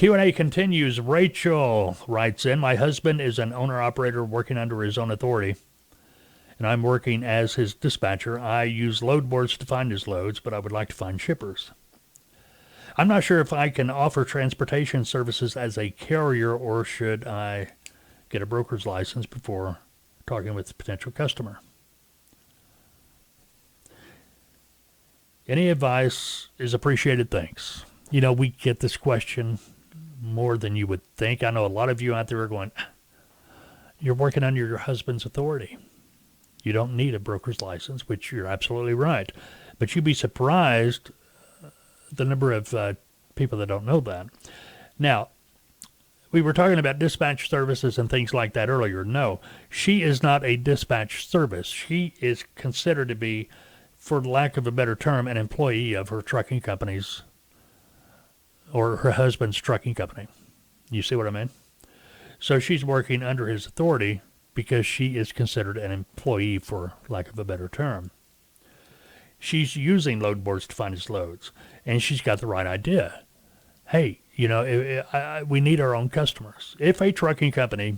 Q&A continues. Rachel writes in, my husband is an owner-operator working under his own authority, and I'm working as his dispatcher. I use load boards to find his loads, but I would like to find shippers. I'm not sure if I can offer transportation services as a carrier, or should I get a broker's license before talking with a potential customer. Any advice is appreciated. Thanks. You know, we get this question more than you would think. I know a lot of you out there are going, you're working under your husband's authority. You don't need a broker's license, which you're absolutely right. But you'd be surprised the number of people that don't know that. Now, we were talking about dispatch services and things like that earlier. No, she is not a dispatch service. She is considered to be, for lack of a better term, an employee of her trucking company's or her husband's trucking company. You see what I mean? So she's working under his authority because she is considered an employee, for lack of a better term. She's using load boards to find his loads, and she's got the right idea. Hey, you know, we need our own customers. If a trucking company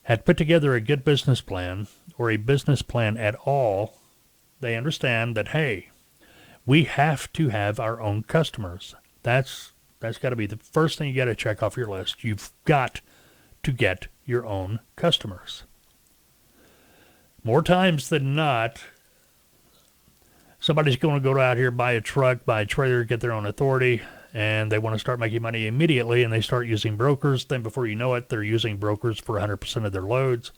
had put together a good business plan, or a business plan at all, they understand that, hey, we have to have our own customers. That's got to be the first thing you got to check off your list. You've got to get your own customers. More times than not, somebody's going to go out here, buy a truck, buy a trailer, get their own authority, and they want to start making money immediately, and they start using brokers. Then before you know it, they're using brokers for 100% of their loads,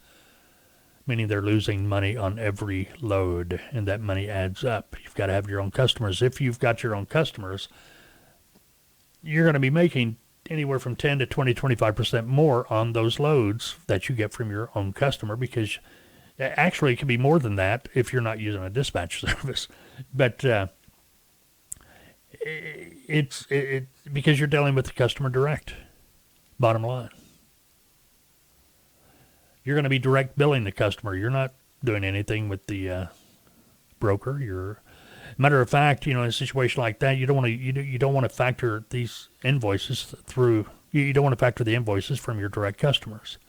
meaning they're losing money on every load, and that money adds up. You've got to have your own customers. If you've got your own customers, you're going to be making anywhere from 10 to 20, 25% more on those loads that you get from your own customer, because actually it can be more than that if you're not using a dispatch service. But it's because you're dealing with the customer direct, bottom line. You're going to be direct billing the customer. You're not doing anything with the broker. Matter of fact, you know, in a situation like that, you don't want to factor these invoices through. You don't want to factor the invoices from your direct customers.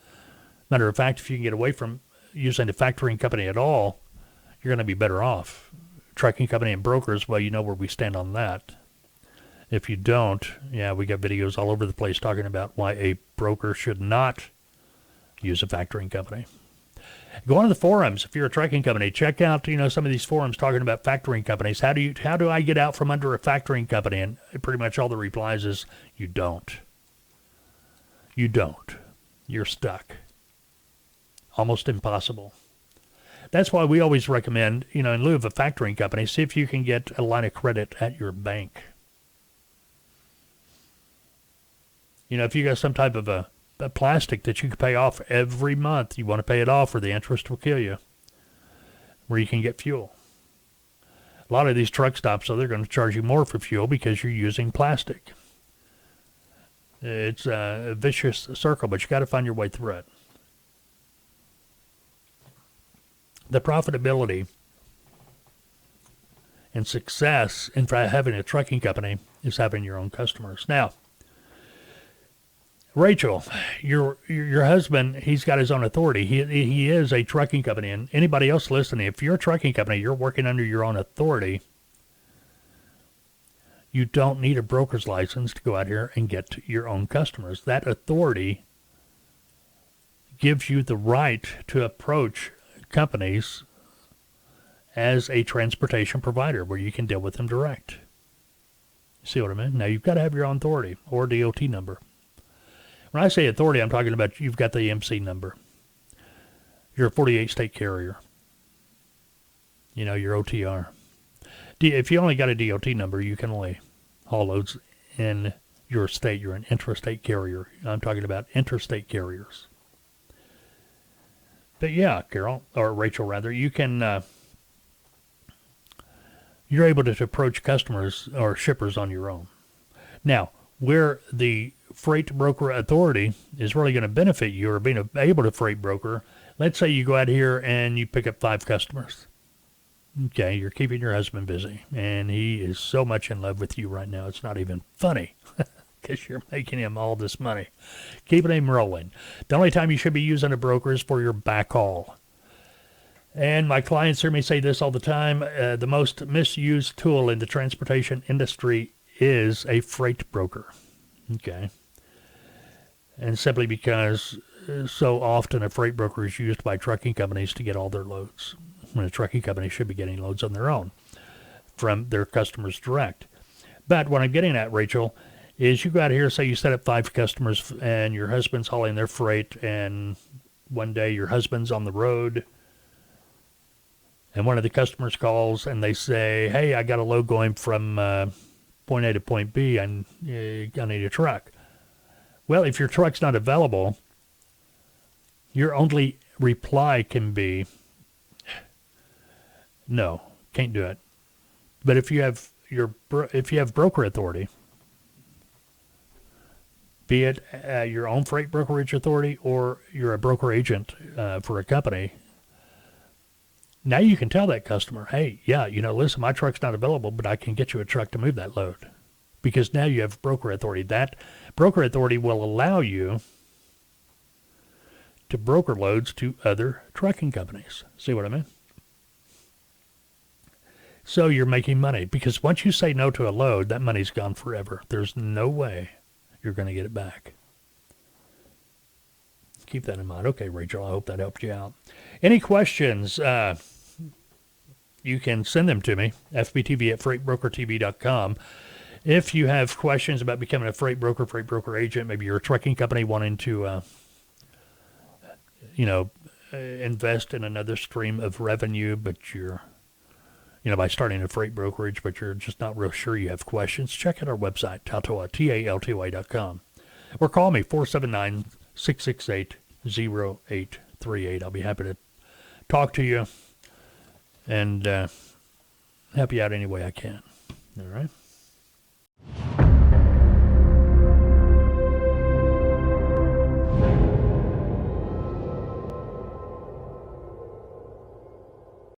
Matter of fact, if you can get away from using the factoring company at all, you're going to be better off. Trucking company and brokers, well, you know where we stand on that. If you don't, yeah, we got videos all over the place talking about why a broker should not use a factoring company. Go on to the forums. If you're a trucking company, check out, you know, some of these forums talking about factoring companies. How do I get out from under a factoring company? And pretty much all the replies is, you don't. You don't. You're stuck. Almost impossible. That's why we always recommend, you know, in lieu of a factoring company, see if you can get a line of credit at your bank. You know, if you got some type of a plastic that you can pay off every month, you want to pay it off or the interest will kill you, where you can get fuel. A lot of these truck stops, so they're going to charge you more for fuel because you're using plastic. It's a vicious circle, but you got to find your way through it. The profitability and success in having a trucking company is having your own customers. Now, Rachel, your husband, he's got his own authority. He is a trucking company. And anybody else listening, if you're a trucking company, you're working under your own authority, you don't need a broker's license to go out here and get your own customers. That authority gives you the right to approach companies as a transportation provider where you can deal with them direct. See what I mean? Now, you've got to have your own authority or DOT number. When I say authority, I'm talking about you've got the MC number. You're a 48-state carrier. You know, your OTR. If you only got a DOT number, you can only haul loads in your state. You're an intrastate carrier. I'm talking about interstate carriers. But yeah, Carol, or Rachel rather, you can, you're able to approach customers or shippers on your own. Now, where the freight broker authority is really going to benefit you, or being able to freight broker, let's say you go out here and you pick up 5 customers. Okay, you're keeping your husband busy, and he is so much in love with you right now, it's not even funny. because you're making him all this money. Keeping him rolling. The only time you should be using a broker is for your backhaul. And my clients hear me say this all the time. The most misused tool in the transportation industry is a freight broker. Okay. And simply because so often a freight broker is used by trucking companies to get all their loads, when a trucking company should be getting loads on their own from their customers direct. But what I'm getting at, Rachel, is you got here, say you set up 5 customers and your husband's hauling their freight, and one day your husband's on the road and one of the customers calls and they say, hey, I got a load going from point A to point B, and I need a truck. Well, if your truck's not available, your only reply can be, no, can't do it. But if you have broker authority, be it your own freight brokerage authority or you're a broker agent for a company, now you can tell that customer, hey, yeah, listen, my truck's not available, but I can get you a truck to move that load. Because now you have broker authority. That broker authority will allow you to broker loads to other trucking companies. See what I mean? So you're making money, because once you say no to a load, that money's gone forever. There's no way you're going to get it back. Keep that in mind. Okay, Rachel, I hope that helped you out. Any questions? You can send them to me, fbtv@freightbrokertv.com. If you have questions about becoming a freight broker agent, maybe you're a trucking company wanting to, invest in another stream of revenue, but you're, by starting a freight brokerage, but you're just not real sure you have questions, check out our website, TALTOA, TALTOA.com, or call me, 479-668-0838. I'll be happy to talk to you and help you out any way I can. All right?